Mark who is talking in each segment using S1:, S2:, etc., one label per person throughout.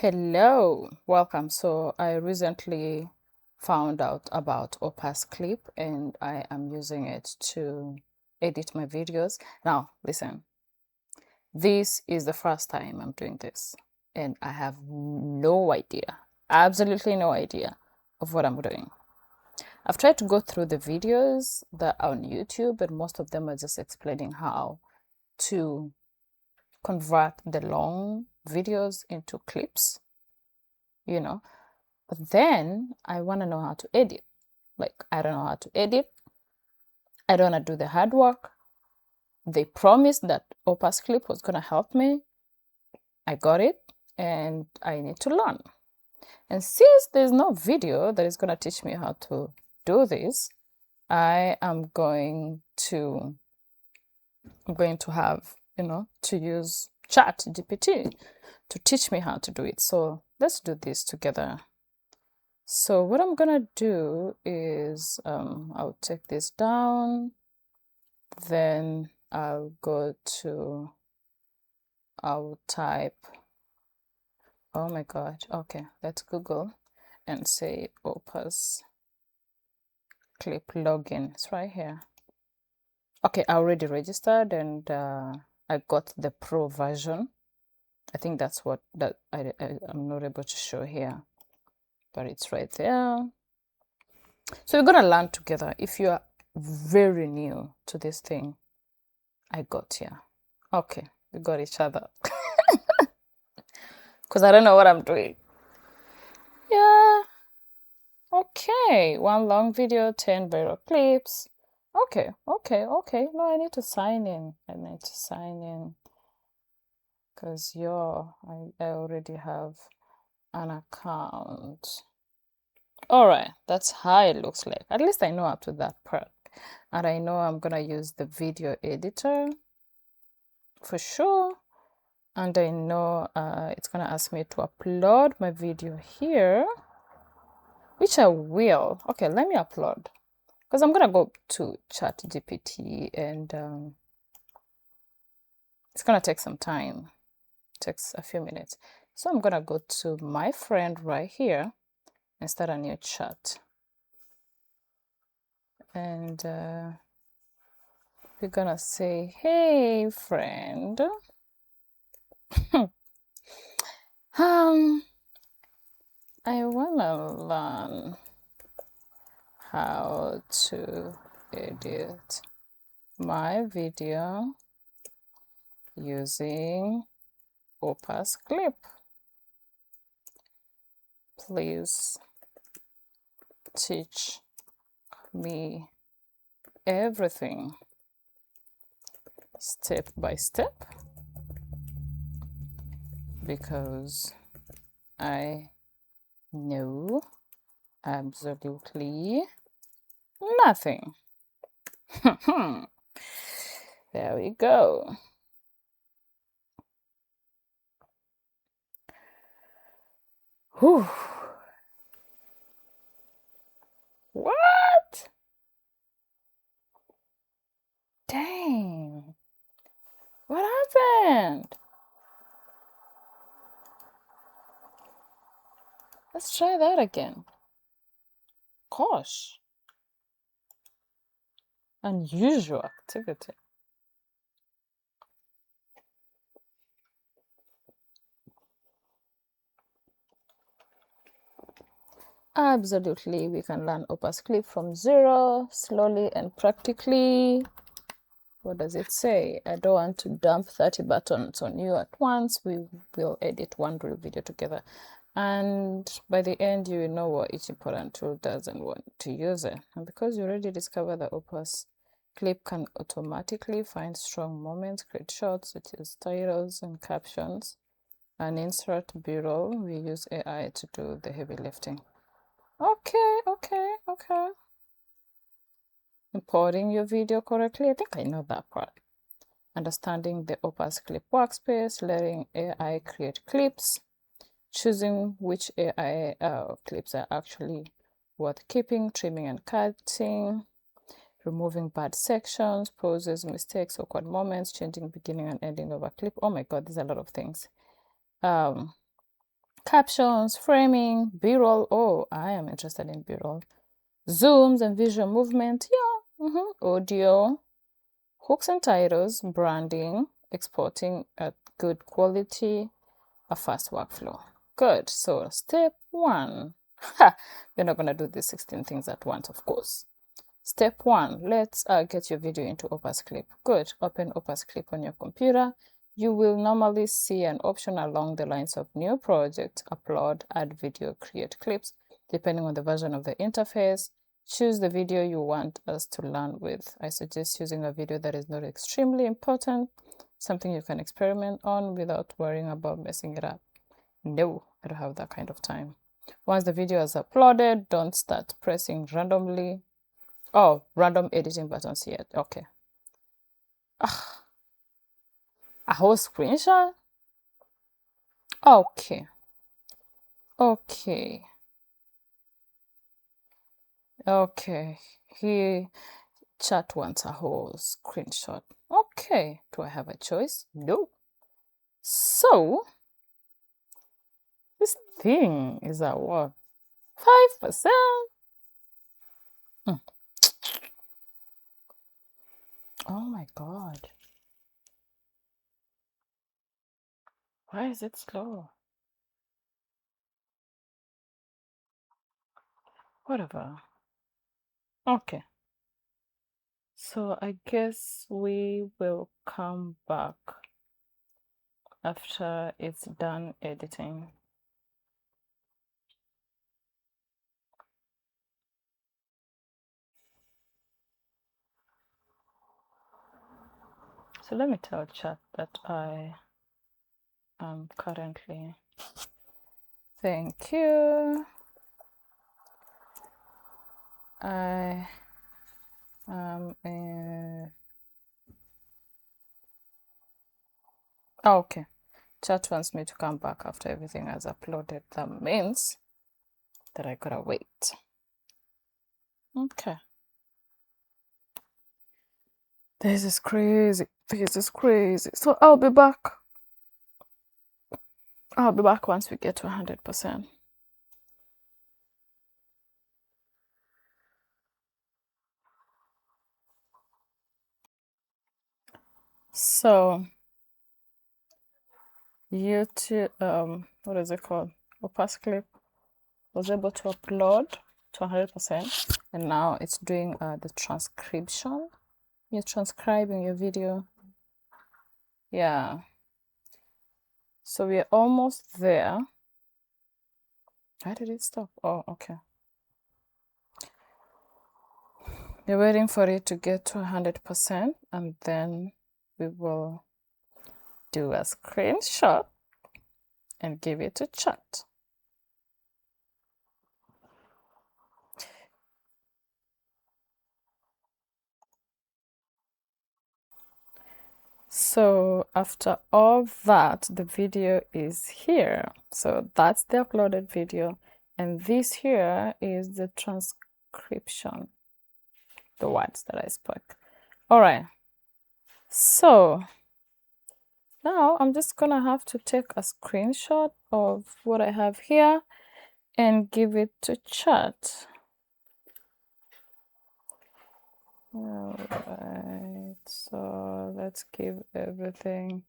S1: Hello, welcome. So I recently found out about OpusClip and I am using it to edit my videos. Now, listen, this is the first time I'm doing this and I have no idea, absolutely no idea of what I'm doing. I've tried to go through the videos that are on YouTube, but most of them are just explaining how to convert the long videos into clips, you know. But then I want to know how to edit. Like, I don't know how to edit. I don't want to do the hard work. They promised that OpusClip was going to help me. I got it and I need to learn. And since there's no video that is going to teach me how to do this, I'm going to have, to use ChatGPT to teach me how to do it. So let's do this together. So what I'm gonna do is I'll take this down, then I'll type, oh my God, okay, let's Google and say OpusClip login. It's right here. Okay, I already registered and I got the pro version. I think that's what I'm not able to show here, but it's right there. So we're gonna learn together. If you are very new to this thing, I got here. Okay, we got each other. Because I don't know what I'm doing. Yeah. Okay, one long video, 10 viral clips. Okay. No, I need to sign in. Because I already have an account. All right, that's how it looks like. At least I know up to that part. And I know I'm gonna use the video editor for sure. And I know it's gonna ask me to upload my video here, which I will. Okay, let me upload because I'm gonna go to ChatGPT and it's gonna take some time. It takes a few minutes. So I'm gonna go to my friend right here and start a new chat. And we're gonna say, hey friend. I wanna learn how to edit my video using OpusClip. Please teach me everything step by step because I know absolutely nothing. There we go. Whew. What? Dang. What happened? Let's try that again. Gosh. Unusual activity. Absolutely, we can learn OpusClip from zero, slowly and practically. What does it say? I don't want to dump 30 buttons on you at once. We will edit one real video together. And by the end, you will know what each important tool does and want to use it. And because you already discovered that OpusClip can automatically find strong moments, create shots such as titles and captions, and insert B-roll, we use AI to do the heavy lifting. Okay. Importing your video correctly. I think I know that part. Understanding the OpusClip workspace, letting AI create clips, choosing which AI clips are actually worth keeping, trimming and cutting, removing bad sections, pauses, mistakes, awkward moments, changing beginning and ending of a clip. Oh my God, there's a lot of things. captions, framing, b-roll. Oh, I am interested in b-roll. Zooms and visual movement. Yeah. Audio, hooks and titles, branding, exporting at good quality, a fast workflow. Good. So step 1. You're not going to do these 16 things at once, of course. Step 1, let's get your video into OpusClip. Good. Open OpusClip on your computer. You will normally see an option along the lines of new project, upload, add video, create clips. Depending on the version of the interface, choose the video you want us to learn with. I suggest using a video that is not extremely important, something you can experiment on without worrying about messing it up. No, I don't have that kind of time. Once the video is uploaded, don't start pressing randomly. Oh, random editing buttons yet. Okay. A whole screenshot? Okay. Okay. Okay. Chat wants a whole screenshot. Okay. Do I have a choice? No. So, this thing is at what? 5%? Oh my God. Why is it slow? Whatever. Okay. So I guess we will come back after it's done editing. So let me tell chat that I am currently. Thank you. I am in. Oh, okay. Chat wants me to come back after everything has uploaded. That means that I gotta wait. Okay. This is crazy. This is crazy. So I'll be back. I'll be back once we get to 100%. So YouTube, what is it called? OpusClip was able to upload to 100%, and now it's doing the transcription. You're transcribing your video. Yeah. So we're almost there. Why did it stop? Oh, okay. We're waiting for it to get to 100%, and then we will do a screenshot and give it to chat. So after all that, the video is here. So that's the uploaded video, and this here is the transcription, the words that I spoke. All right. So now I'm just gonna have to take a screenshot of what I have here and give it to chat. All right, so let's give everything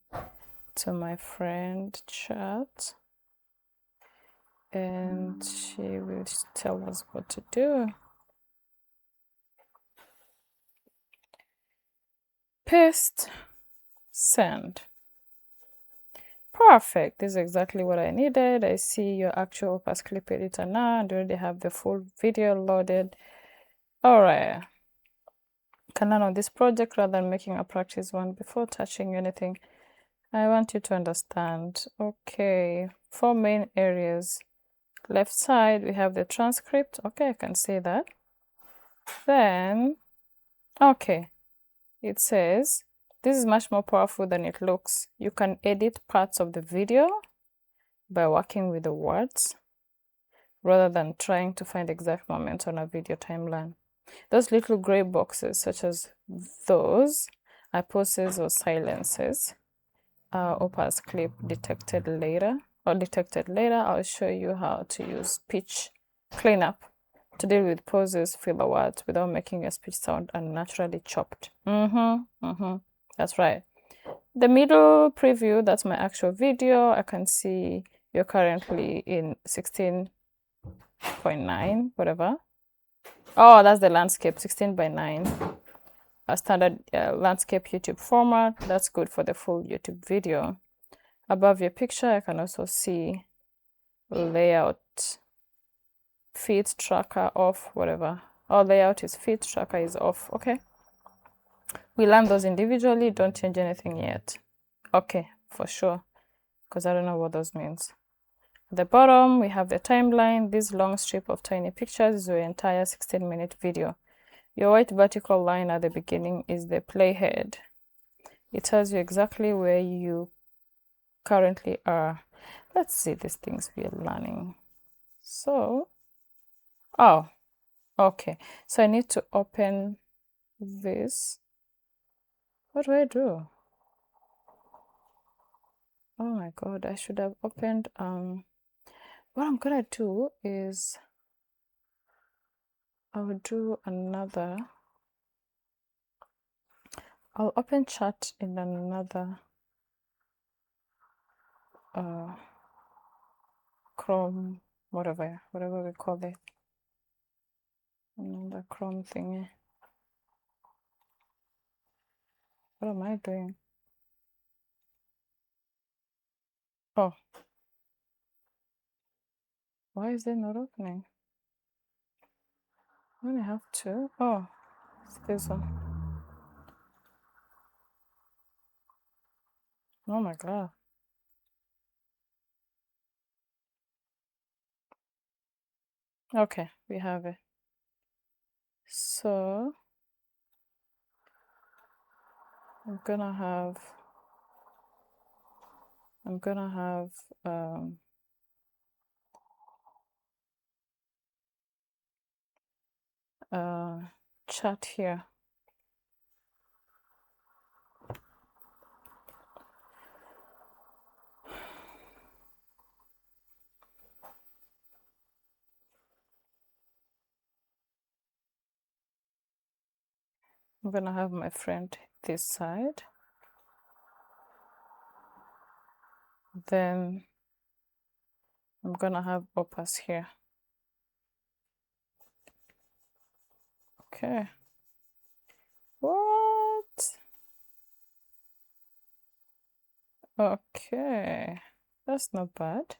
S1: to my friend chat, and she will tell us what to do. Paste, send. Perfect. This is exactly what I needed. I see your actual OpusClip editor now, and already have the full video loaded. All right. Can learn on this project rather than making a practice one before touching anything. I want you to understand. Okay, 4 main areas. Left side, we have the transcript. Okay, I can say that. Then, okay, it says, this is much more powerful than it looks. You can edit parts of the video by working with the words rather than trying to find exact moments on a video timeline. Those little gray boxes, such as those, are pauses or silences. OpusClip detected later. or detected. Later, I'll show you how to use speech cleanup to deal with pauses, filler words without making your speech sound unnaturally chopped. That's right. The middle preview, that's my actual video. I can see you're currently in 16.9, whatever. Oh, that's the landscape, 16:9. A standard landscape YouTube format. That's good for the full YouTube video. Above your picture, I can also see layout, feed tracker off, whatever. Oh, layout is feed tracker is off. Okay. We learn those individually. Don't change anything yet. Okay, for sure, because I don't know what those means. At the bottom, we have the timeline. This long strip of tiny pictures is your entire 16-minute video. Your white vertical line at the beginning is the playhead. It tells you exactly where you currently are. Let's see these things we are learning. So, oh, okay. So I need to open this. What do I do? Oh my God, I should have opened, what I'm gonna do is I'll do another, I'll open chat in another Chrome, whatever we call it, another Chrome thingy. What am I doing? Oh, why is it not opening? I only have two. Oh, it's this one. Oh my God. Okay, we have it. So I'm gonna have chat here. I'm gonna have my friend this side. Then I'm gonna have Opus here. Okay. What? Okay. That's not bad.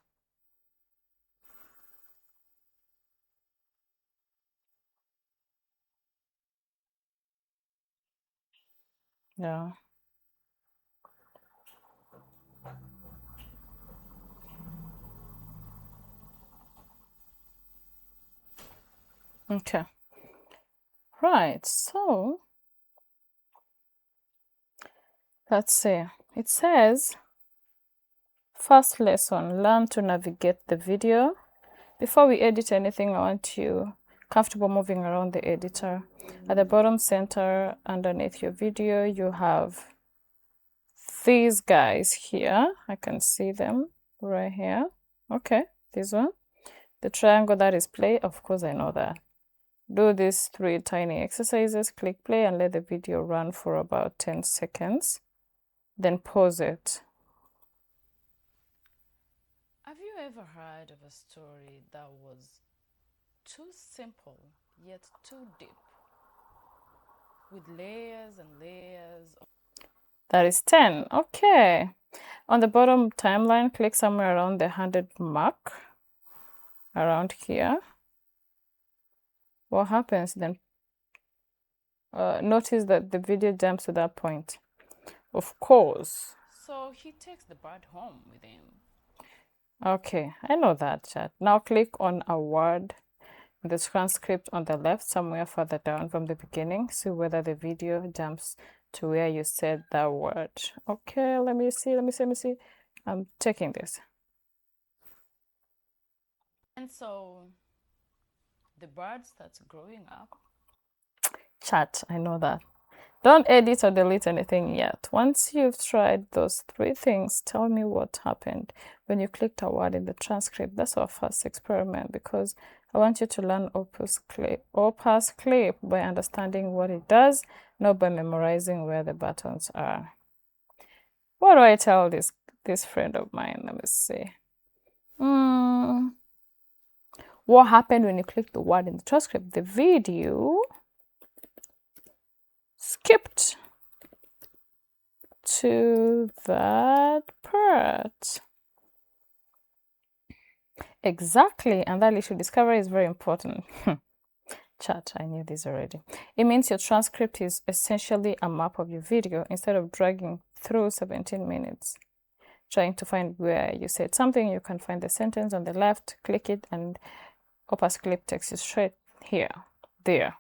S1: Yeah. Okay. Right. So let's see. It says, first lesson, learn to navigate the video. Before we edit anything, I want you comfortable moving around the editor. At the bottom center, underneath your video, you have these guys here. I can see them right here. Okay, this one. The triangle that is play, of course I know that. Do these 3 tiny exercises, click play and let the video run for about 10 seconds. Then pause it. Have you ever heard of a story that was too simple yet too deep, with layers and layers? That is 10. Okay. On the bottom timeline, click somewhere around the 100 mark, around here. What happens then? Notice that the video jumps to that point. Of course. So he takes the bird home with him. Okay, I know that, chat. Now click on a word in the transcript on the left, somewhere further down from the beginning. See whether the video jumps to where you said that word. Okay, let me see. I'm checking this. And so the bird starts growing up. Chat, I know that. Don't edit or delete anything yet. Once you've tried those 3 things, tell me what happened when you clicked a word in the transcript. That's our first experiment, because I want you to learn OpusClip by understanding what it does, not by memorizing where the buttons are. What do I tell this friend of mine? Let me see. What happened when you clicked the word in the transcript? The video skipped to that part. Exactly, and that issue discovery is very important. Chat, I knew this already. It means your transcript is essentially a map of your video instead of dragging through 17 minutes. Trying to find where you said something, you can find the sentence on the left, click it, and OpusClip takes you straight here, there.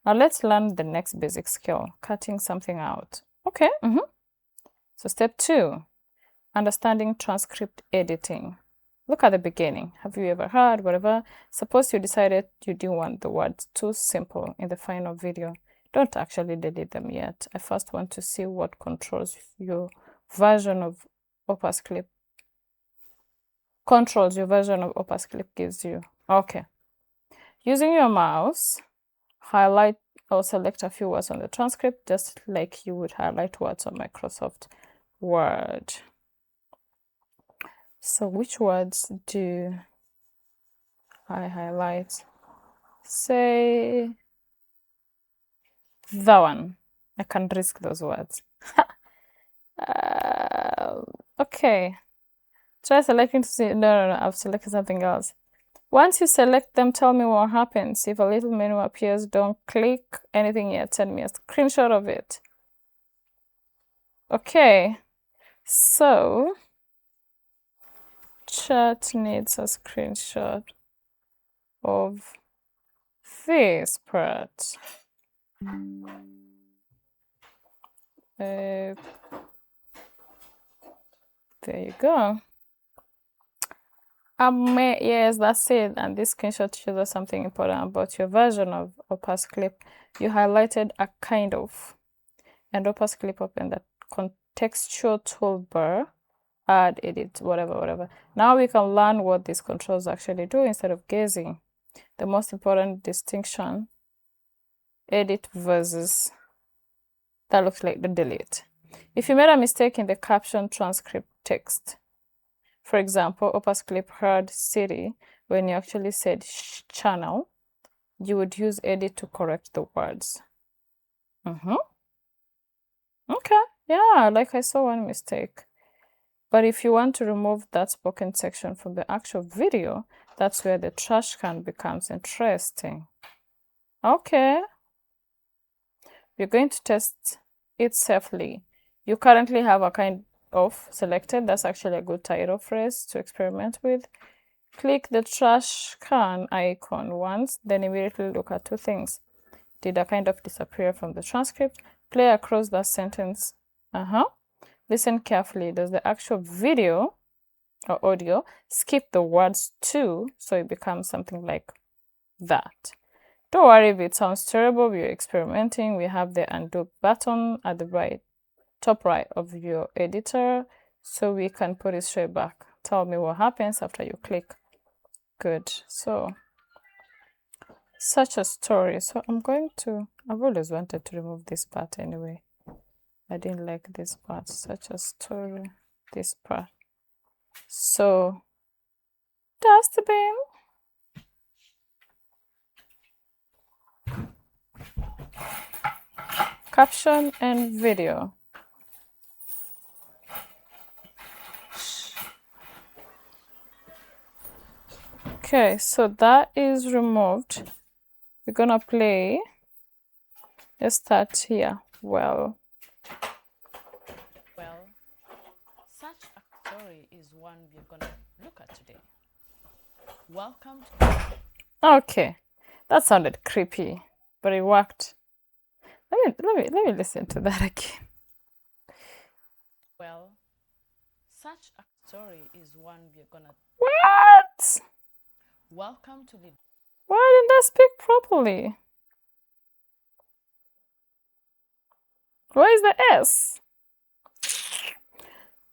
S1: Now let's learn the next basic skill, cutting something out. Okay. So step 2, understanding transcript editing. Look at the beginning. Have you ever heard, whatever? Suppose you decided you didn't want the words too simple in the final video. Don't actually delete them yet. I first want to see what controls your version of OpusClip gives you. Okay. Using your mouse, highlight or select a few words on the transcript, just like you would highlight words on Microsoft Word. So which words do I highlight? Say that one. I can risk those words. Okay. Try selecting to see. No, I've selected something else. Once you select them, tell me what happens. If a little menu appears, don't click anything yet. Send me a screenshot of it. Okay. So chat needs a screenshot of this part. There you go. Yes, that's it. And this screenshot shows us something important about your version of OpusClip. You highlighted a kind of, and OpusClip opened that contextual toolbar, add, edit, whatever. Now we can learn what these controls actually do instead of guessing. The most important distinction, edit versus that looks like the delete. If you made a mistake in the caption transcript text, for example, OpusClip heard city when you actually said channel, you would use edit to correct the words. Okay, yeah, like I saw one mistake. But if you want to remove that spoken section from the actual video, that's where the trash can becomes interesting. Okay. We're going to test it safely. You currently have a kind of selected. That's actually a good title phrase to experiment with. Click the trash can icon once, then immediately look at 2 things. Did a kind of disappear from the transcript? Play across that sentence. Listen carefully. Does the actual video or audio skip the words too, so it becomes something like that? Don't worry if it sounds terrible. We're experimenting. We have the undo button at the top right of your editor, so we can put it straight back. Tell me what happens after you click. Good. So such a story. So I've always wanted to remove this part anyway. I didn't like this part. Such a story. This part. So dustbin. Caption and video. Okay, so that is removed. We're gonna play. Let's start here. Well, such a story is one we're gonna look at today. Welcome to... Okay, that sounded creepy, but it worked. Let me listen to that again. Well, such a story is one we're gonna... What? Welcome to the... Why didn't I speak properly? Where is the S?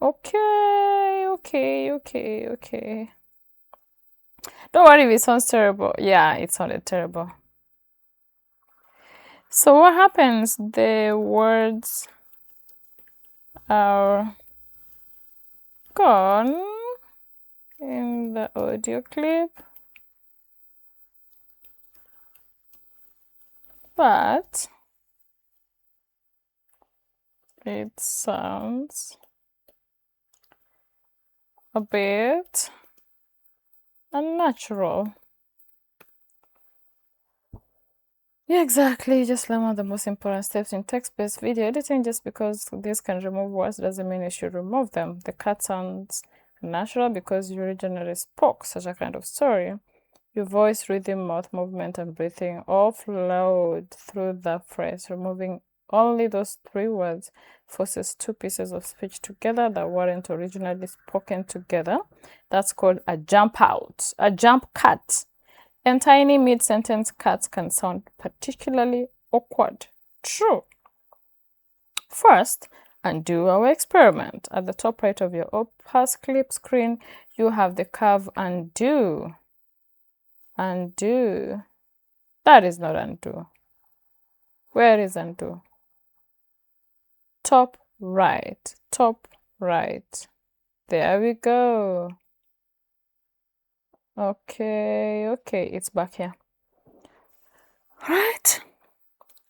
S1: Okay. Don't worry if it sounds terrible. Yeah, it sounded terrible. So what happens? The words are gone in the audio clip, but it sounds a bit unnatural. Yeah, exactly. Just learn one of the most important steps in text-based video editing. Just because this can remove words doesn't mean you should remove them. The cut sounds natural because you originally spoke such a kind of story. Your voice, rhythm, mouth movement, and breathing all flowed through the phrase. Removing only those three words forces two pieces of speech together that weren't originally spoken together. That's called a jump out, a jump cut. And tiny mid-sentence cuts can sound particularly awkward. True. First, undo our experiment. At the top right of your OpusClip screen, you have the curve undo. Undo. That is not undo. Where is undo? Top right. Top right. There we go. Okay, it's back here. Right.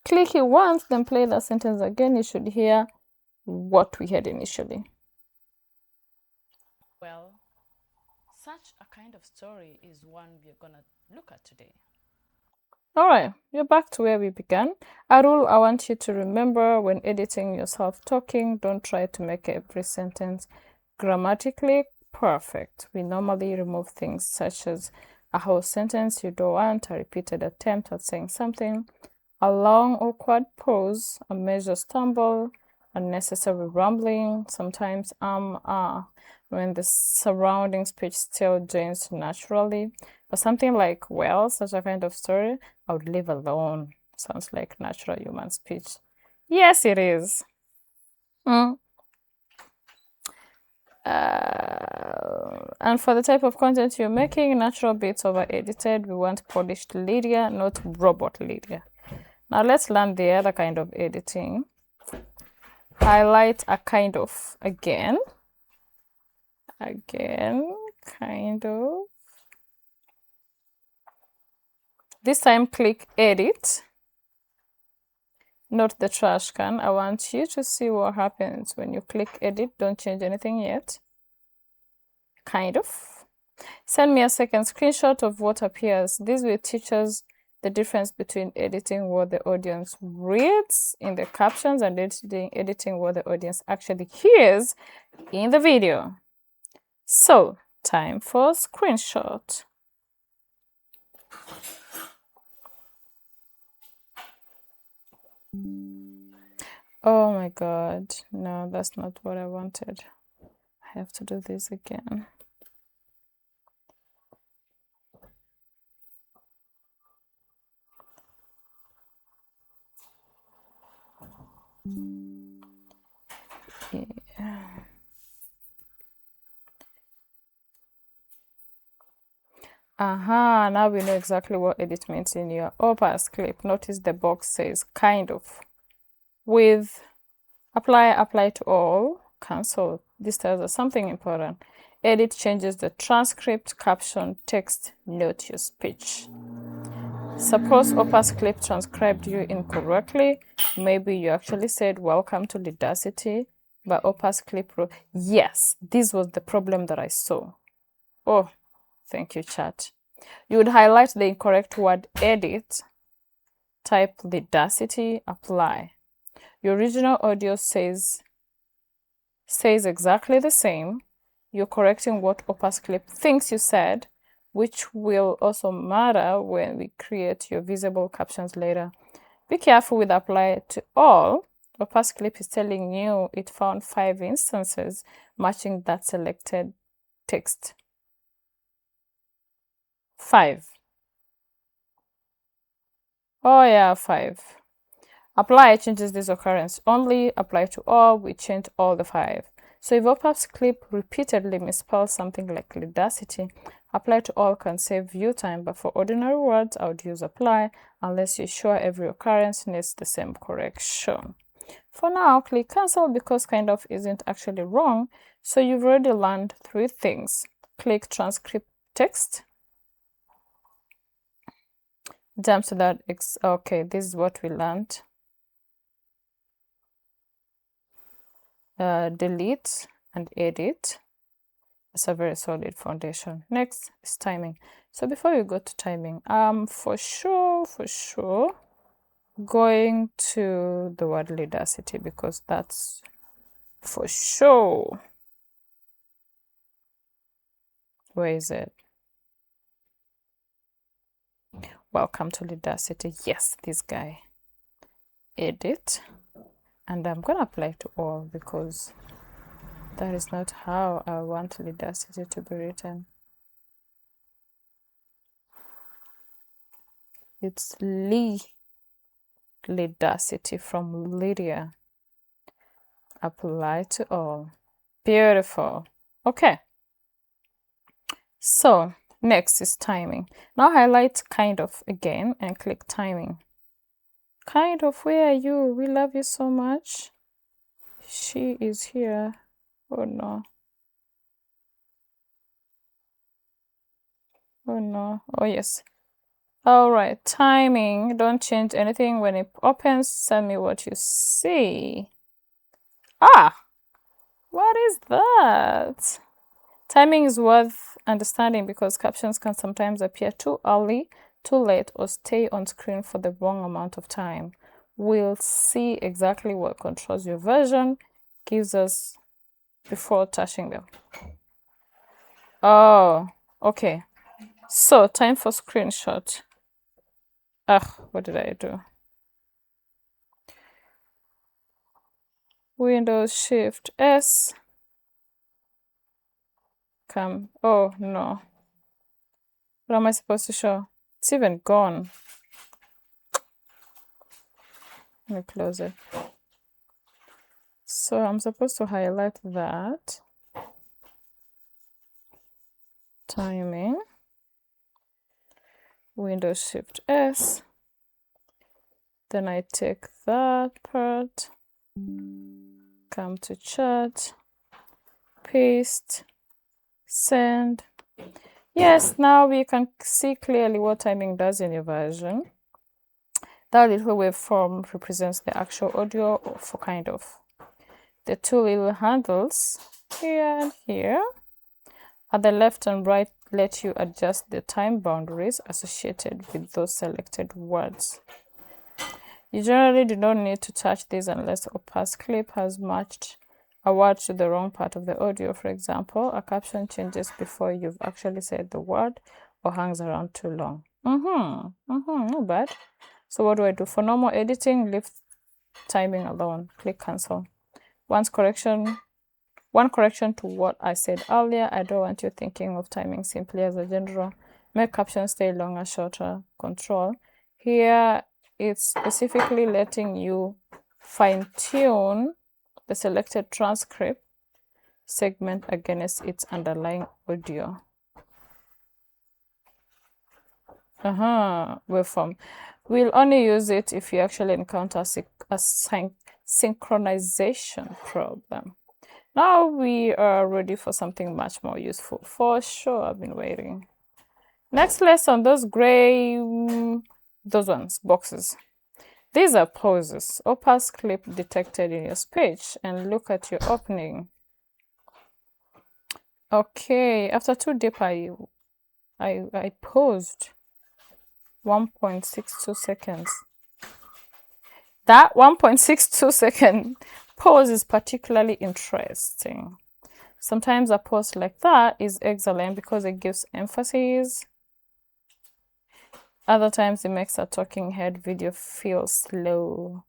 S1: Click it once, then play the sentence again. You should hear what we had initially. Well, such a kind of story is one we're gonna look at today. Alright, you're back to where we began. A rule I want you to remember when editing yourself talking: don't try to make every sentence grammatically perfect. We normally remove things such as a whole sentence you don't want, a repeated attempt at saying something, a long awkward pause, a major stumble, unnecessary rambling, sometimes when the surrounding speech still joins naturally. But something like, well, such a kind of story, I would leave alone. Sounds like natural human speech. Yes, it is. And for the type of content you're making, natural bits over edited, we want polished Lydia, not robot Lydia. Now let's learn the other kind of editing. Highlight a kind of again, kind of. This time click edit, not the trash can. I want you to see what happens when you click edit. Don't change anything yet. Kind of. Send me a second screenshot of what appears. This will teach us the difference between editing what the audience reads in the captions and editing what the audience actually hears in the video. So, time for screenshot. Oh my god, no, that's not what I wanted. I have to do this again. Yeah. Aha, now we know exactly what edit means in your OpusClip. Notice the box says kind of. With apply to all, cancel. This tells us something important. Edit changes the transcript, caption, text, note your speech. Suppose OpusClip transcribed you incorrectly. Maybe you actually said welcome to Lidacity, but OpusClip wrote, yes, this was the problem that I saw. Oh, thank you, chat. You would highlight the incorrect word edit, type Lidacity, apply. Your original audio says exactly the same. You're correcting what OpusClip thinks you said, which will also matter when we create your visible captions later. Be careful with apply to all. OpusClip is telling you it found 5 instances matching that selected text. 5. Oh yeah, 5. Apply changes this occurrence only. Apply to all. We change all the 5. So if OpusClip repeatedly misspells something like lidacity, apply to all can save view time, but for ordinary words, I would use apply unless you're sure every occurrence needs the same correction. For now, click cancel because kind of isn't actually wrong. So you've already learned 3 things. Click transcript text. Jump to that. Okay, this is what we learned. Delete and edit. It's a very solid foundation. Next is timing. So before you go to timing, for sure going to the word lidacity because that's for sure. Where is it? Welcome to lidacity. Yes, this guy. Edit. And I'm gonna apply to all because that is not how I want lidacity to be written. It's lidacity from Lydia. Apply to all. Beautiful. Okay. So next is timing. Now highlight kind of again and click timing. Kind of, where are you? We love you so much. She is here. Oh no. Oh no. Oh yes. All right. Timing. Don't change anything when it opens. Send me what you see. Ah! What is that? Timing is worth understanding because captions can sometimes appear too early, too late, or stay on screen for the wrong amount of time. We'll see exactly what controls your version gives us before touching them. Oh, okay. So, time for screenshot. What did I do? Windows Shift S. Come. Oh, no. What am I supposed to show? It's even gone. Let me close it. So I'm supposed to highlight that. Timing. Windows Shift S. Then I take that part. Come to chat. Paste. Send. Yes, now we can see clearly what timing does in your version. That little waveform represents the actual audio for kind of. The 2 little handles here and here at the left and right let you adjust the time boundaries associated with those selected words. You generally do not need to touch these unless OpusClip has matched a word to the wrong part of the audio. For example, a caption changes before you've actually said the word or hangs around too long. Not bad. So what do I do? For normal editing, leave timing alone. Click cancel. One correction to what I said earlier. I don't want you thinking of timing simply as a general. Make captions stay longer, shorter. Control. Here, it's specifically letting you fine-tune the selected transcript segment against its underlying audio. Waveform. We'll only use it if you actually encounter a synchronization problem. Now we are ready for something much more useful. For sure, I've been waiting. Next lesson, those gray, those ones, boxes. These are pauses. OpusClip detected in your speech, and look at your opening. Okay, after 2 dip, I paused 1.62 seconds. That 1.62 second pause is particularly interesting. Sometimes a pause like that is excellent because it gives emphasis. Other times it makes a talking head video feel slow.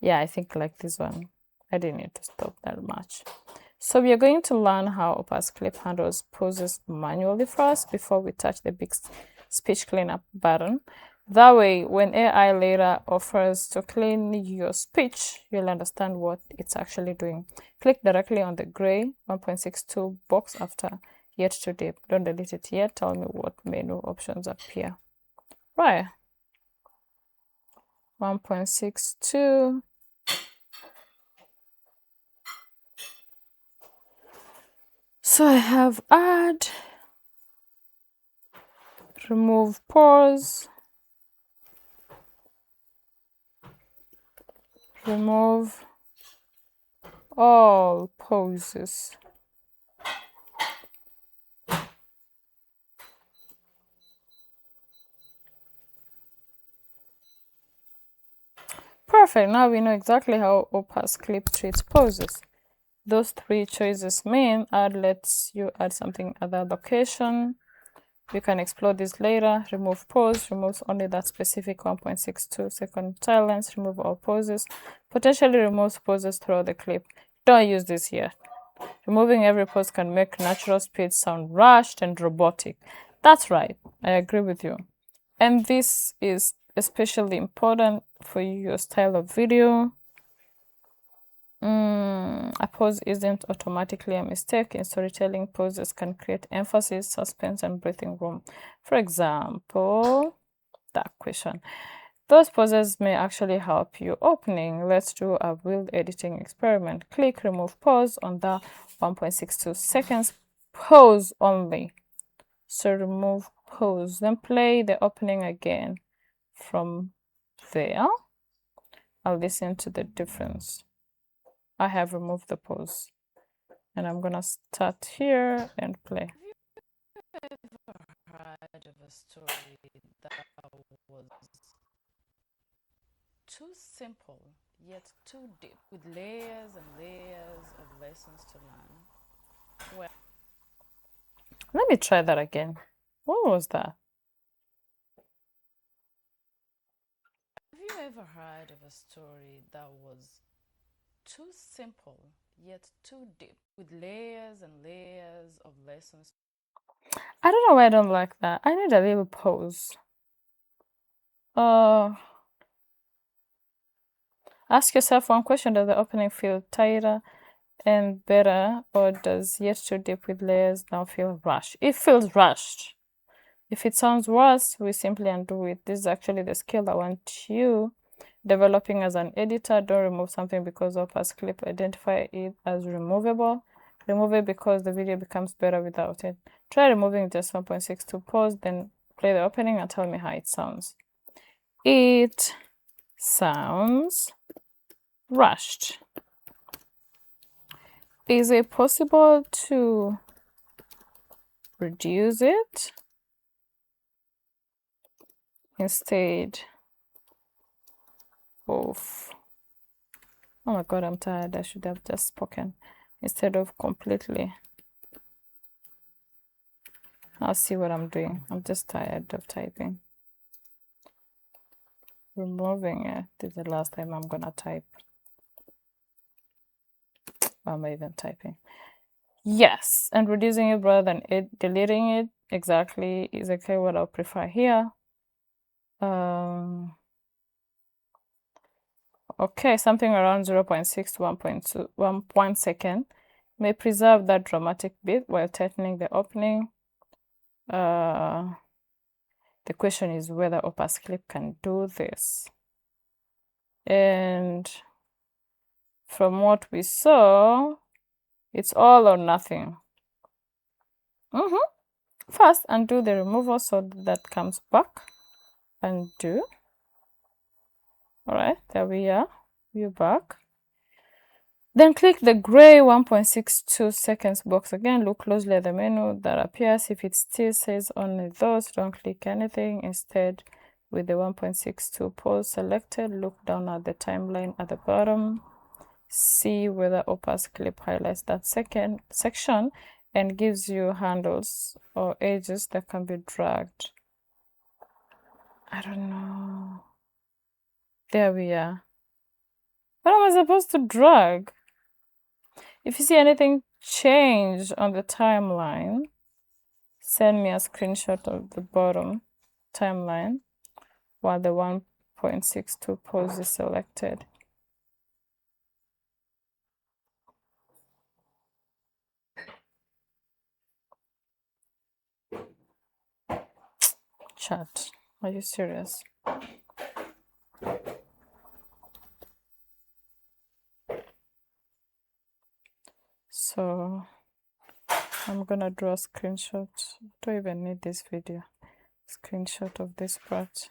S1: Yeah, I think like this one. I didn't need to stop that much. So we are going to learn how OpusClip handles pauses manually first before we touch the big speech cleanup button. That way, when AI later offers to clean your speech, you'll understand what it's actually doing. Click directly on the gray 1.62 box after yet to dip. Don't delete it yet. Tell me what menu options appear. Right. 1.62. So I have add, remove pause, remove all poses. Perfect. Now we know exactly how OpusClip treats poses. Those three choices mean add lets you add something at the location. You can explore this later. Remove pause removes only that specific 1.62 second silence. Remove all pauses. Potentially removes pauses throughout the clip. Don't use this here. Removing every pause can make natural speech sound rushed and robotic. That's right. I agree with you. And this is especially important for your style of video. A pause isn't automatically a mistake. In storytelling, pauses can create emphasis, suspense, and breathing room. For example, that question. Those pauses may actually help you opening. Let's do a wheel editing experiment. Click remove pause on the 1.62 seconds pause only. So remove pause, then play the opening again. From there, I'll listen to the difference. I have removed the pause. And I'm gonna start here and play. Have you ever heard of a story that was too simple yet too deep, with layers and layers of lessons to learn? Well, let me try that again. What was that? Have you ever heard of a story that was too simple yet too deep, with layers and layers of lessons? I don't know why I don't like that. I need a little pause. Ask yourself one question. Does the opening feel tighter and better, or does yet too deep with layers now feel rushed? It feels rushed. If it sounds worse, we simply undo it. This is actually the skill I want you developing as an editor. Don't remove something because OpusClip identify it as removable. Remove it because the video becomes better without it. Try removing just 1.62 pause, then play the opening and tell me how it sounds. It sounds rushed. Is it possible to reduce it instead of, oh my god, I'm tired, I should have just spoken, instead of completely? I'll see what I'm doing. I'm just tired of typing. Removing it. This is the last time I'm gonna type. Why am I even typing? Yes, and reducing it rather than deleting it exactly is exactly what I'll prefer here. Okay, something around 0.6 to 1.2, 1 second may preserve that dramatic bit while tightening the opening. The question is whether OpusClip can do this. And from what we saw, it's all or nothing. First, undo the removal so that comes back. Undo. All right, there we are. We're back. Then click the gray 1.62 seconds box again. Look closely at the menu that appears. If it still says only those, don't click anything. Instead, with the 1.62 pause selected, look down at the timeline at the bottom. See whether OpusClip highlights that second section and gives you handles or edges that can be dragged. I don't know. There we are. What am I supposed to drag? If you see anything change on the timeline, send me a screenshot of the bottom timeline, while the 1.62 pose is selected. Chat, are you serious? So I'm gonna draw a screenshot. Don't even need this video. Screenshot of this part.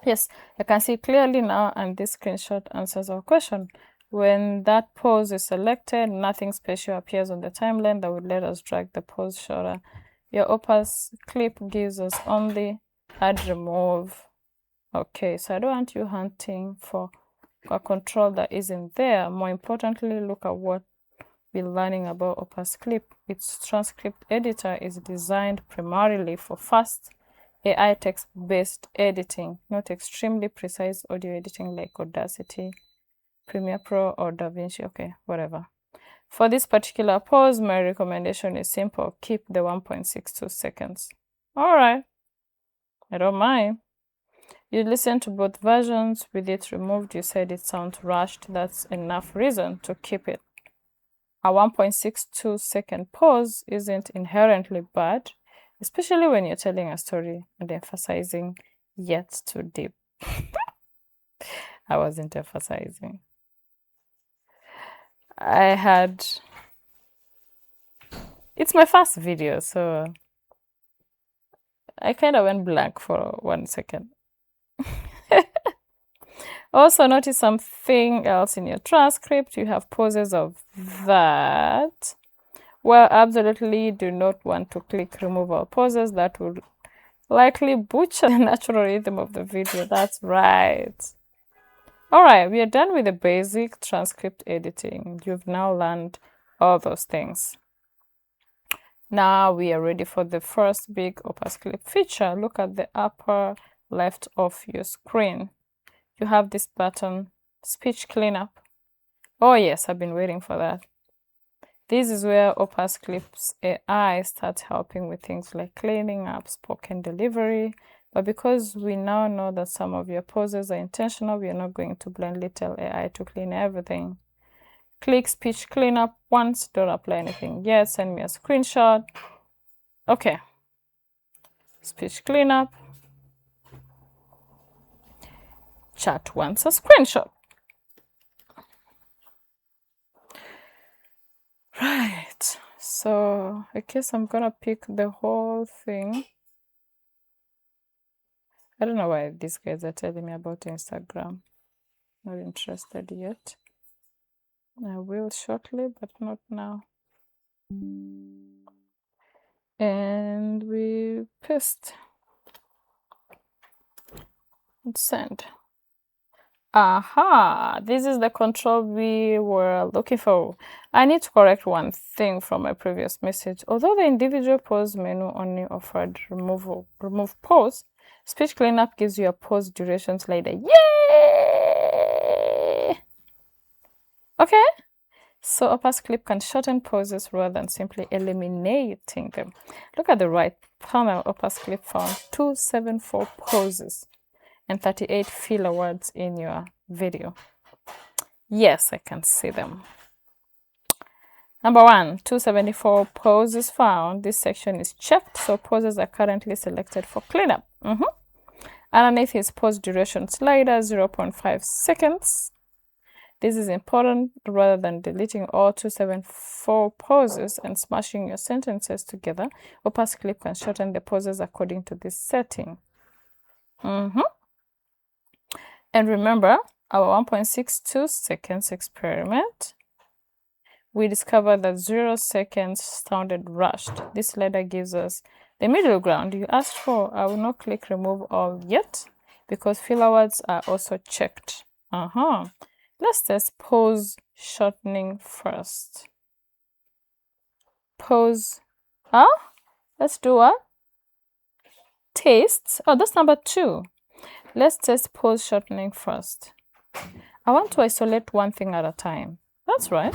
S1: Yes, you can see clearly now, and this screenshot answers our question. When that pose is selected, nothing special appears on the timeline that would let us drag the pose shorter. Your OpusClip gives us only add remove. Okay, so I don't want you hunting for a control that isn't there. More importantly, look at what we're learning about OpusClip. Its transcript editor is designed primarily for fast AI text-based editing, not extremely precise audio editing like Audacity, Premiere Pro, or DaVinci. Okay, whatever. For this particular pose, my recommendation is simple. Keep the 1.62 seconds. All right, I don't mind. You listen to both versions. With it removed, you said it sounds rushed. That's enough reason to keep it. A 1.62 second pause isn't inherently bad, especially when you're telling a story and emphasizing yet too deep. I wasn't emphasizing. It's my first video, so I kind of went blank for 1 second. Also, notice something else in your transcript. You have pauses of that. Well, absolutely do not want to click remove all pauses. That would likely butcher the natural rhythm of the video. That's right. All right, we are done with the basic transcript editing. You've now learned all those things. Now we are ready for the first big OpusClip feature. Look at the upper left of your screen. You have this button, speech cleanup. Oh yes, I've been waiting for that. This is where OpusClip's AI starts helping with things like cleaning up spoken delivery. But because we now know that some of your poses are intentional, we are not going to blindly tell AI to clean everything. Click speech cleanup once, don't apply anything yet, send me a screenshot. Okay, speech cleanup. Chat wants a screenshot. Right, so I guess I'm gonna pick the whole thing. I don't know why these guys are telling me about Instagram. Not interested yet. I will shortly, but not now. And we paste and send. Aha, this is the control we were looking for. I need to correct one thing from my previous message. Although the individual pause menu only offered remove pause, speech cleanup gives you a pause duration slider. Yay! Okay, so OpusClip can shorten pauses rather than simply eliminating them. Look at the right panel. OpusClip found 274 pauses and 38 filler words in your video. Yes, I can see them. Number 1, 274 poses found. This section is checked, so poses are currently selected for cleanup. Underneath is pause duration slider, 0.5 seconds. This is important. Rather than deleting all 274 poses and smashing your sentences together, OpusClip can shorten the poses according to this setting. And remember, our 1.62 seconds experiment, we discovered that 0 seconds sounded rushed. This slider gives us the middle ground you asked for. I will not click remove all yet because filler words are also checked. Let's test pause shortening first. Pause. Let's do what? Tastes. Oh, that's number 2. Let's test pause shortening first. I want to isolate one thing at a time. That's right.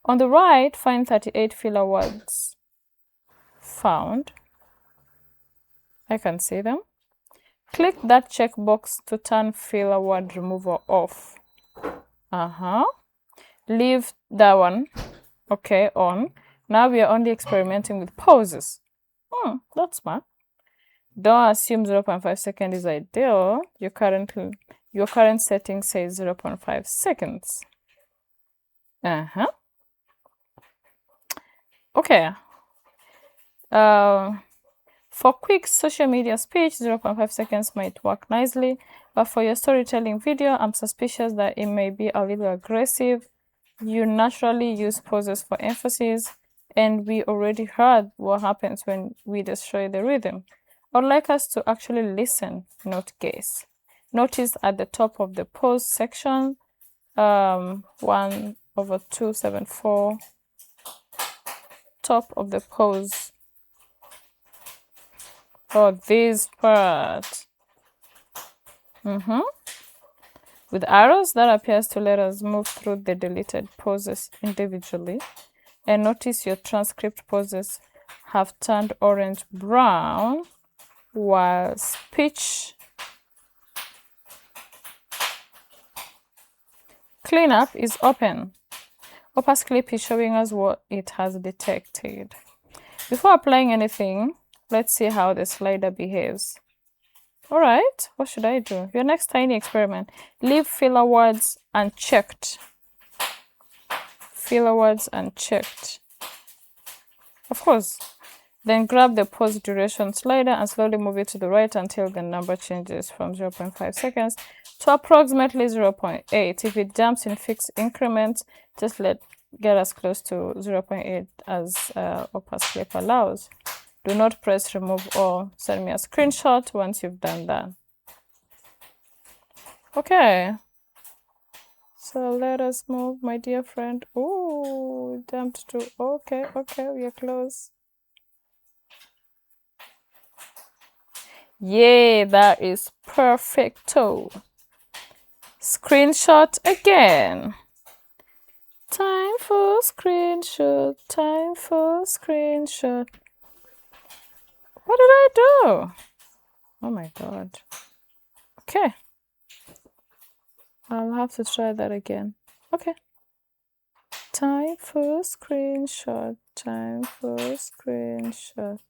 S1: On the right, find 38 filler words found. I can see them. Click that checkbox to turn filler word remover off. Leave that one, okay, on. Now we are only experimenting with pauses. That's smart. Don't assume 0.5 seconds is ideal. Your current setting says 0.5 seconds. Okay. For quick social media speech, 0.5 seconds might work nicely, but for your storytelling video, I'm suspicious that it may be a little aggressive. You naturally use pauses for emphasis, and we already heard what happens when we destroy the rhythm. I'd like us to actually listen, not guess. Notice at the top of the pause section, 1/274, top of the pause. Oh, this part. With arrows, that appears to let us move through the deleted pauses individually. And notice your transcript pauses have turned orange-brown, while speech cleanup is open. OpusClip is showing us what it has detected. Before applying anything, let's see how the slider behaves. All right, what should I do? Your next tiny experiment, leave filler words unchecked. Filler words unchecked. Of course. Then grab the pause duration slider and slowly move it to the right until the number changes from 0.5 seconds to approximately 0.8. If it jumps in fixed increments, just get as close to 0.8 as OpusClip allows. Do not press remove or send me a screenshot once you've done that. Okay. So let us move, my dear friend. Oh, jumped to, okay, we are close. Yay, that is perfecto. Screenshot again. Time for screenshot, time for screenshot. What did I do? Oh my god. Okay. I'll have to try that again. Okay. Time for screenshot, time for screenshot.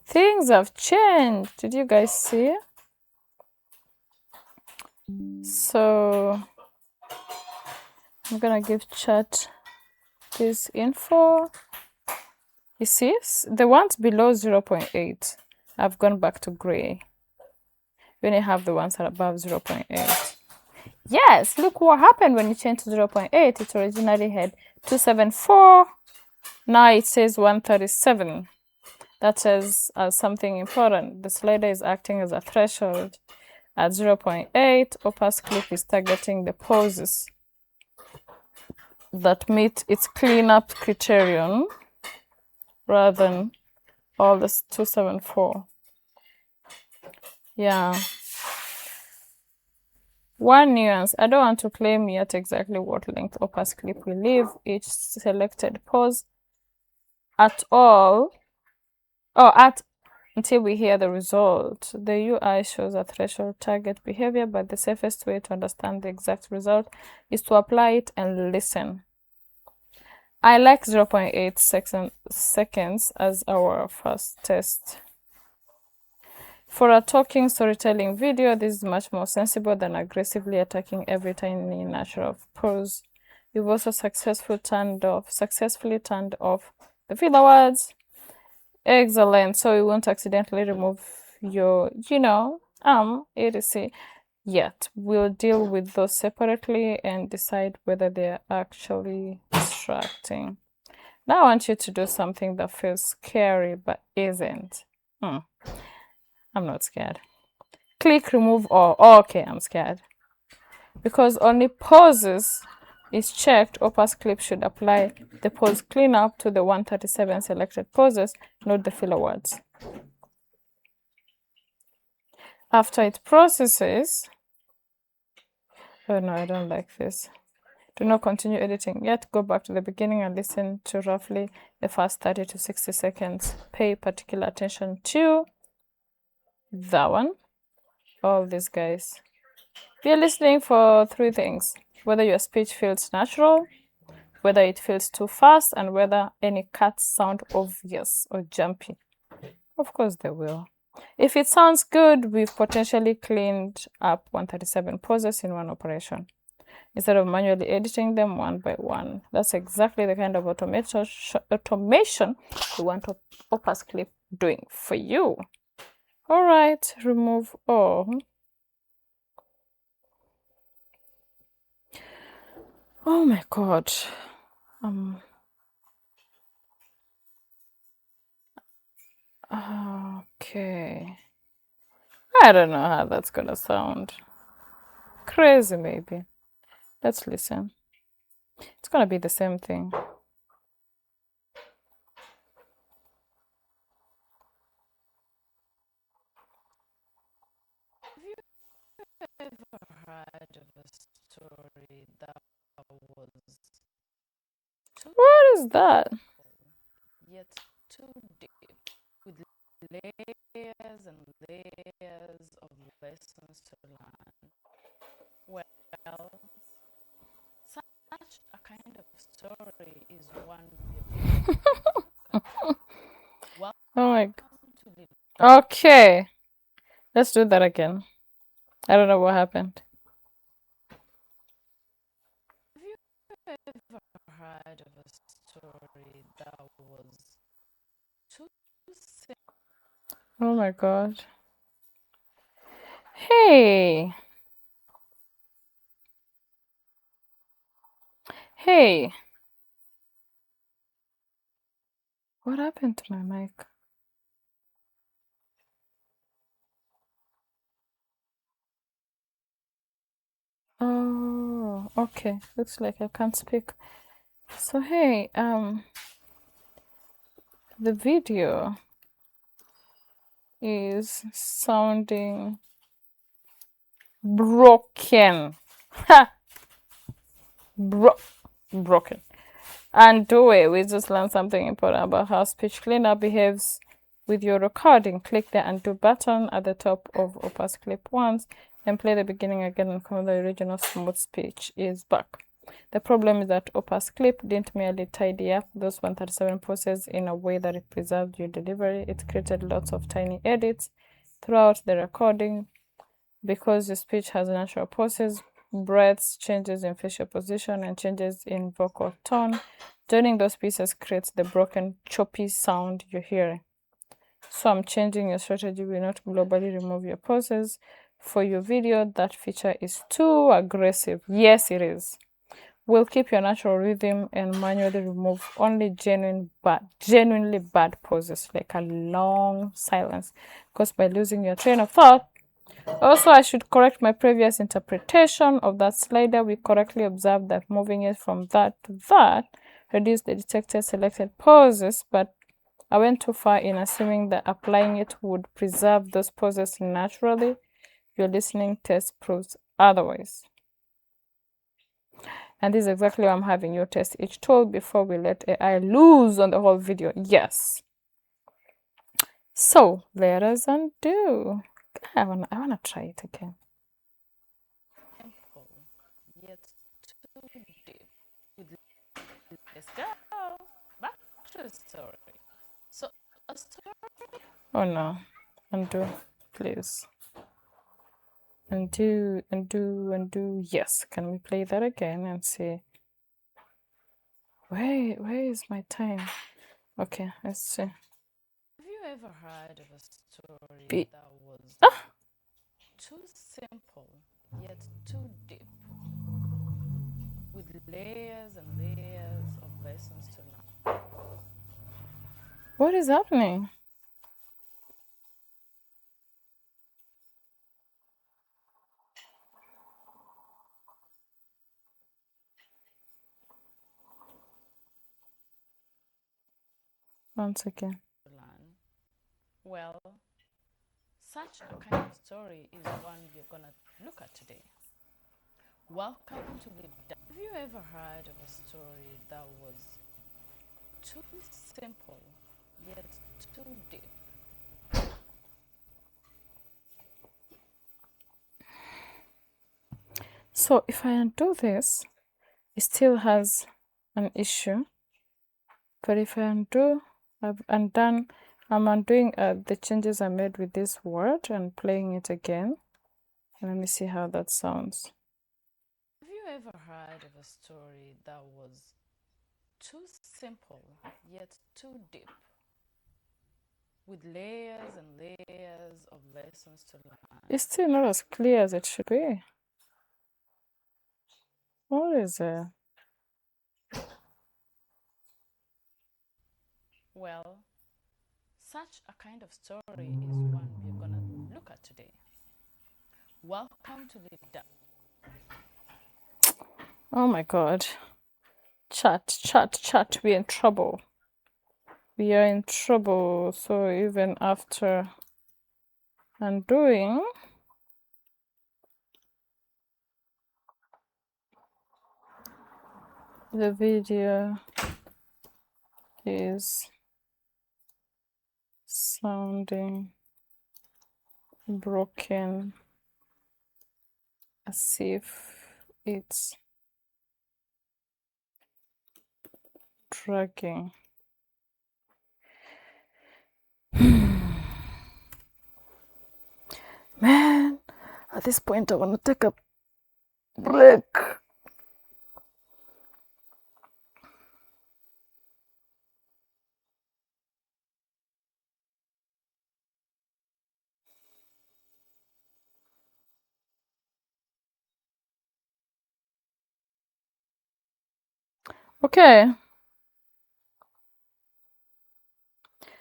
S1: Things have changed. Did you guys see? So I'm gonna give chat this info. You see, the ones below 0.8, I've gone back to gray. We only have the ones that are above 0.8. Yes, look what happened when you change to 0.8. It originally had 274. Now it says 137. That says something important. The slider is acting as a threshold. At 0.8, OpusClip is targeting the pauses that meet its cleanup criterion rather than all this 274. Yeah. One nuance, I don't want to claim yet exactly what length OpusClip will leave each selected pause at all, until we hear the result. The UI shows a threshold target behavior, but the safest way to understand the exact result is to apply it and listen. I like 0.8 seconds as our first test. For a talking storytelling video, this is much more sensible than aggressively attacking every tiny natural pause. We've also successfully turned off the filler words. Excellent. So we won't accidentally remove your, etc. yet. We'll deal with those separately and decide whether they're actually distracting. Now I want you to do something that feels scary but isn't. I'm not scared. Click remove all. Oh, okay, I'm scared. Because only pauses is checked, OpusClip should apply the pause cleanup to the 137 selected pauses, not the filler words. After it processes, oh no, I don't like this. Do not continue editing yet. Go back to the beginning and listen to roughly the first 30 to 60 seconds. Pay particular attention to that one. All these guys. We are listening for three things: whether your speech feels natural, whether it feels too fast, and whether any cuts sound obvious or jumpy. Of course they will. If it sounds good, we've potentially cleaned up 137 pauses in one operation, instead of manually editing them one by one. That's exactly the kind of automation we want OpusClip doing for you. All right, remove all. Oh my God. Okay. I don't know how that's gonna sound. Crazy, maybe. Let's listen. It's gonna be the same thing. Have you ever heard of a story that was what is that? Yet too deep, with layers and layers of lessons to learn. Well, such a kind of story is one well, oh my God. Okay, let's do that again. I don't know what happened. Have you ever heard of a story that was too simple? Oh my God. Hey. Hey. What happened to my mic? Oh, okay. Looks like I can't speak. So hey, the video is sounding broken. Ha! Broken. And do it. We just learned something important about how speech cleaner behaves with your recording. Click the undo button at the top of OpusClip once and play the beginning again and come the original smooth speech is back. The problem is that OpusClip didn't merely tidy up those 137 pauses in a way that it preserved your delivery. It created lots of tiny edits throughout the recording. Because your speech has natural pauses, breaths, changes in facial position, and changes in vocal tone, joining those pieces creates the broken, choppy sound you're hearing. So I'm changing your strategy. We not globally remove your pauses. For your video, that feature is too aggressive. Yes, it is. We'll keep your natural rhythm and manually remove only genuinely bad pauses, like a long silence. Because by losing your train of thought, also, I should correct my previous interpretation of that slider. We correctly observed that moving it from that to that reduced the detected selected pauses, but I went too far in assuming that applying it would preserve those pauses naturally. Your listening test proves otherwise. And this is exactly why I'm having you test each tool before we let AI loose on the whole video. Yes. So let us undo. I wanna try it again. Simple, yet too deep. Let's go back to the story. So a story. Oh no, undo, please. Undo, undo, undo. Yes. Can we play that again and see? Where is my time? Okay, let's see. Have you ever heard of a story that was too simple yet too deep, with layers and layers of lessons to learn? What is happening? Once again. Well, such a kind of story is one we're gonna look at today. Welcome to the. Have you ever heard of a story that was too simple yet too deep? So if I undo this, it still has an issue. But if I undo, I'm undoing the changes I made with this word and playing it again. Let me see how that sounds. Have you ever heard of a story that was too simple yet too deep, with layers and layers of lessons to learn? It's still not as clear as it should be. What is it? Well, such a kind of story is one we're gonna look at today. Welcome to the. Oh my god. Chat, we're in trouble. We are in trouble. So even after undoing, the video is sounding broken, as if it's dragging. Man, at this point I want to take a break. Okay.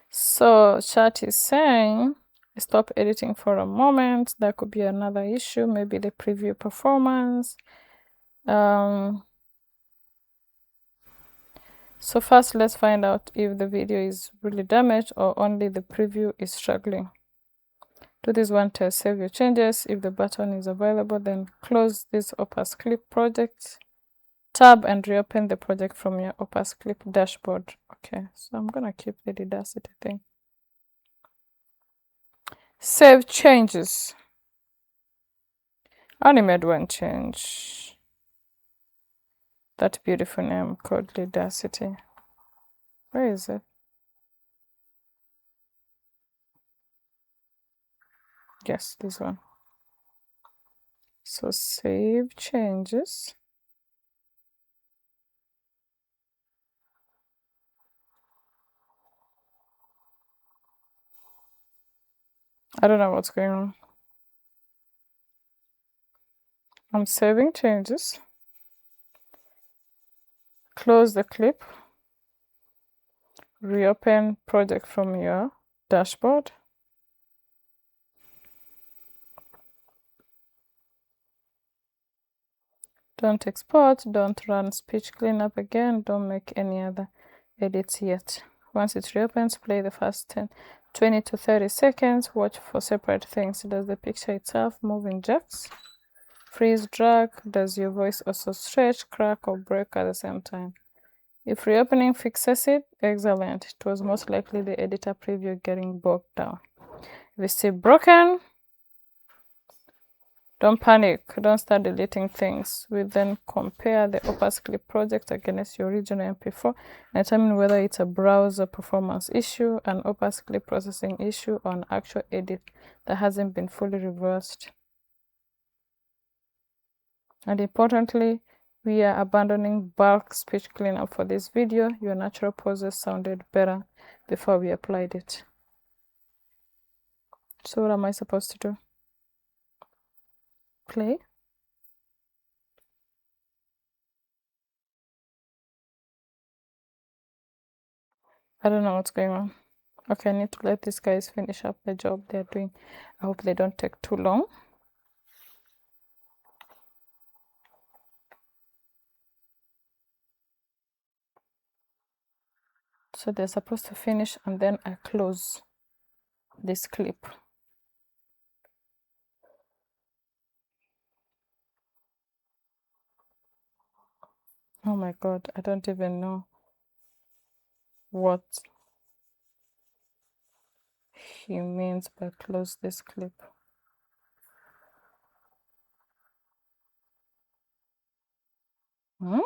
S1: So chat is saying stop editing for a moment. That could be another issue, maybe the preview performance. So first let's find out if the video is really damaged or only the preview is struggling. Do this one test, save your changes. If the button is available, then close this OpusClip project tab and reopen the project from your OpusClip dashboard. Okay, so I'm gonna keep the Audacity thing. Save changes. I only made one change. That beautiful name called Audacity. Where is it? Yes, this one. So save changes. I don't know what's going on. I'm saving changes. Close the clip. Reopen project from your dashboard. Don't export, don't run speech cleanup again, don't make any other edits yet. Once it reopens, play the first 20 to 30 seconds, watch for separate things. Does the picture itself move in jerks? Freeze, drag? Does your voice also stretch, crack, or break at the same time? If reopening fixes it, excellent. It was most likely the editor preview getting bogged down. If it's still broken, don't panic, don't start deleting things. We then compare the OpusClip project against your original MP4 and determine whether it's a browser performance issue, an OpusClip processing issue, or an actual edit that hasn't been fully reversed. And importantly, we are abandoning bulk speech cleanup for this video. Your natural pauses sounded better before we applied it. So what am I supposed to do? Play? I don't know what's going on. Okay, I need to let these guys finish up the job they're doing. I hope they don't take too long. So they're supposed to finish and then I close this clip. Oh my God, I don't even know what he means by close this clip. Hmm?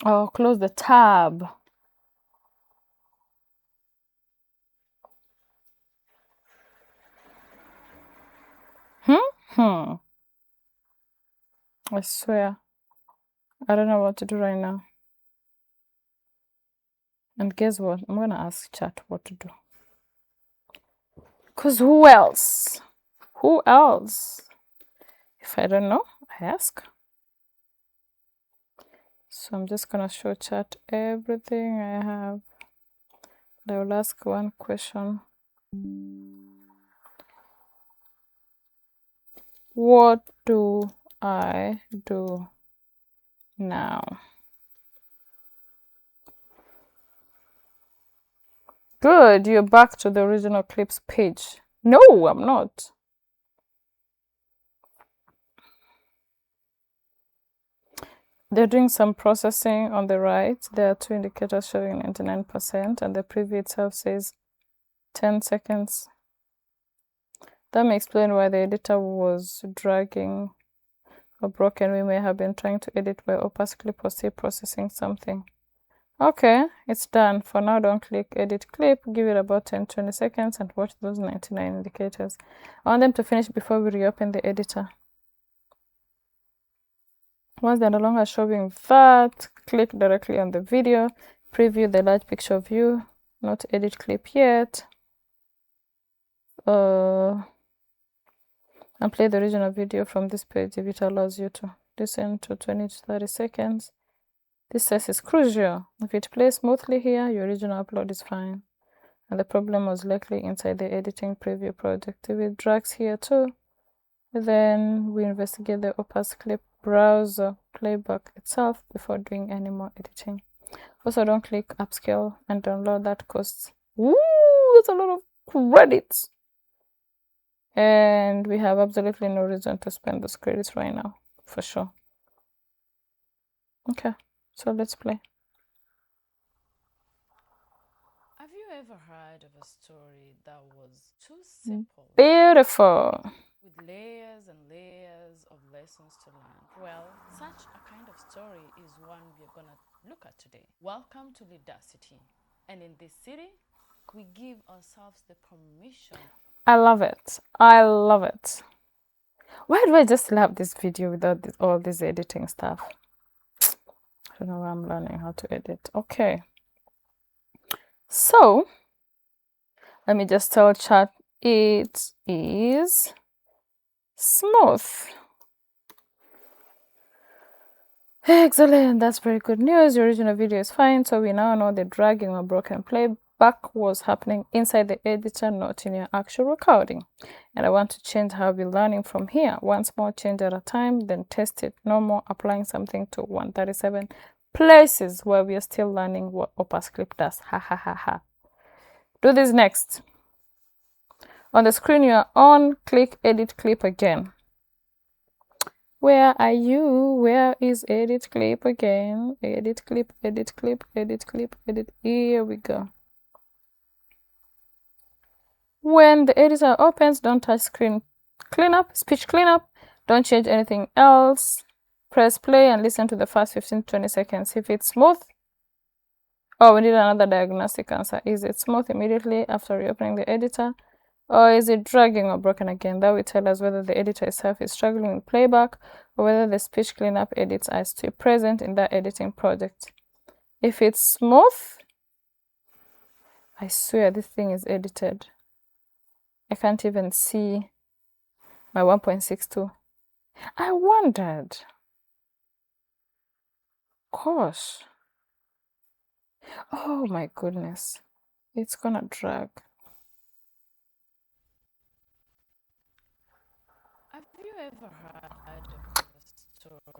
S1: Oh, close the tab. I swear. I don't know what to do right now. And guess what? I'm gonna ask chat what to do. Cause who else? Who else? If I don't know, I ask. So I'm just gonna show chat everything I have. I will ask one question. What do I do now? Good, you're back to the original clips page. No, I'm not. They're doing some processing on the right. There are two indicators showing 99%, and the preview itself says 10 seconds. That may explain why the editor was dragging or broken. We may have been trying to edit while OpusClip was still processing something. Okay, it's done. For now, don't click edit clip. Give it about 10-20 seconds and watch those 99 indicators. I want them to finish before we reopen the editor. Once they're no longer showing that, click directly on the video, preview the large picture view, not edit clip yet, and play the original video from this page if it allows you to listen to 20 to 30 seconds. This test is crucial. If it plays smoothly here, your original upload is fine. And the problem was likely inside the editing preview project. If it drags here too, then we investigate the OpusClip browser playback itself before doing any more editing. Also, don't click upscale and download. That costs that's a lot of credits. And we have absolutely no reason to spend those credits right now, for sure. Okay, so let's play.
S2: Have you ever heard of a story that was too simple?
S1: Beautiful.
S2: With layers and layers of lessons to learn? Well, such a kind of story is one we're gonna look at today. Welcome to Lidacity. And in this city, we give ourselves the permission.
S1: I love it. I love it. Why do I just have this video without all this editing stuff? I don't know why I'm learning how to edit. Okay. So, let me just tell chat it is smooth. Excellent, that's very good news. The original video is fine, so we now know the dragging or broken playback was happening inside the editor, not in your actual recording. And I want to change how we're learning from here. One small change at a time, then test it. No more applying something to 137 places where we are still learning what OpusClip does. Ha ha ha ha. Do this next. On the screen you are on, click edit clip again. Where are you? Where is edit clip again? Edit clip, edit clip, edit clip, edit. Here we go. When the editor opens, don't touch screen cleanup, speech cleanup. Don't change anything else. Press play and listen to the first 15-20 seconds. If it's smooth, oh, we need another diagnostic answer. Is it smooth immediately after reopening the editor? Or is it dragging or broken again? That will tell us whether the editor itself is struggling with playback or whether the speech cleanup edits are still present in that editing project. If it's smooth, I swear this thing is edited. I can't even see my 1.62. I wondered. Gosh. Oh my goodness. It's gonna drag.
S2: Have you ever heard of a story?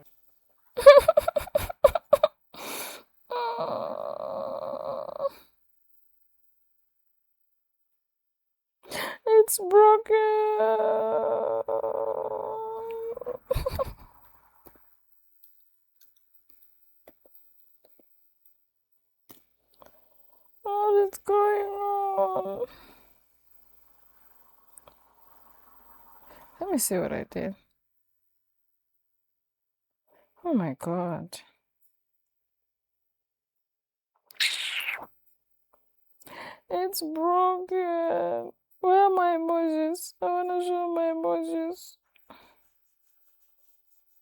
S1: It's broken. What is going on? Let me see what I did. Oh my god. It's broken. Where are my emojis? I wanna show my emojis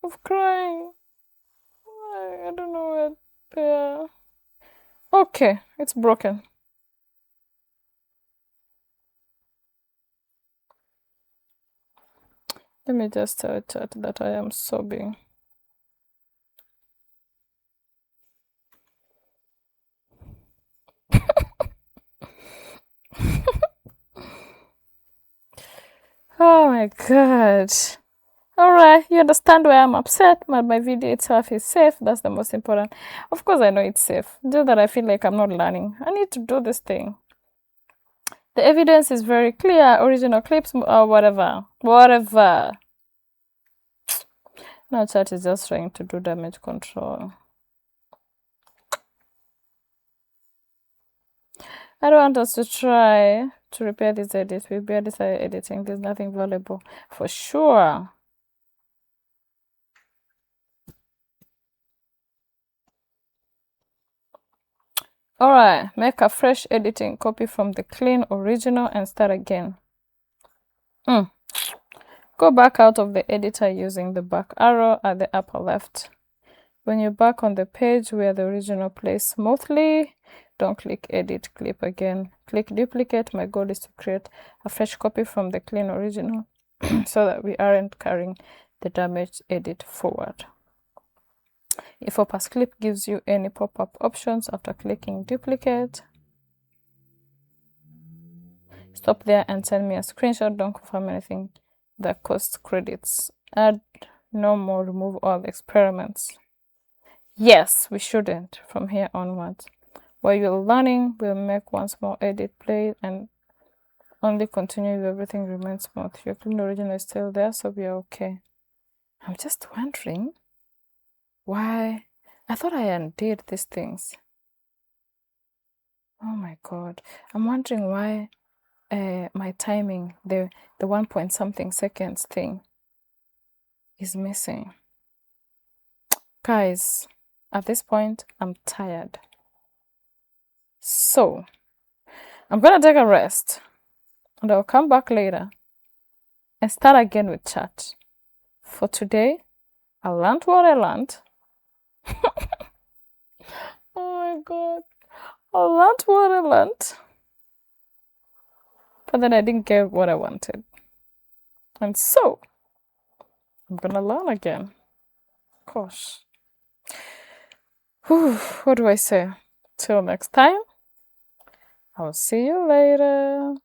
S1: of crying. I don't know where they are. Okay, it's broken. Let me just tell chat that I am sobbing. Oh my god. Alright, you understand why I'm upset, but my video itself is safe. That's the most important. Of course, I know it's safe. Just that I feel like I'm not learning. I need to do this thing. The evidence is very clear. Original clips or whatever. Whatever. Now chat is just trying to do damage control. I don't want us to try to repair this edit. We barely started editing. There's nothing valuable. For sure. Alright, make a fresh editing copy from the clean original and start again. Go back out of the editor using the back arrow at the upper left. When you're back on the page where the original plays smoothly, don't click edit clip again. Click duplicate. My goal is to create a fresh copy from the clean original so that we aren't carrying the damaged edit forward. If OpusClip gives you any pop-up options after clicking duplicate, stop there and send me a screenshot. Don't confirm anything that costs credits. Add no more, remove all experiments. Yes, we shouldn't from here onwards. While you're learning, we'll make one small edit, play, and only continue if everything remains smooth. Your clean original is still there, so we are okay. I'm just wondering why. I thought I undid these things. Oh my god. I'm wondering why my timing, the 1 point something seconds thing, is missing. Guys, at this point, I'm tired. So, I'm gonna take a rest and I'll come back later and start again with chat. For today, I learned what I learned. Oh my god. I learned what I learned. But then I didn't get what I wanted. And so, I'm gonna learn again. Gosh. Whew, what do I say? Till next time, I'll see you later.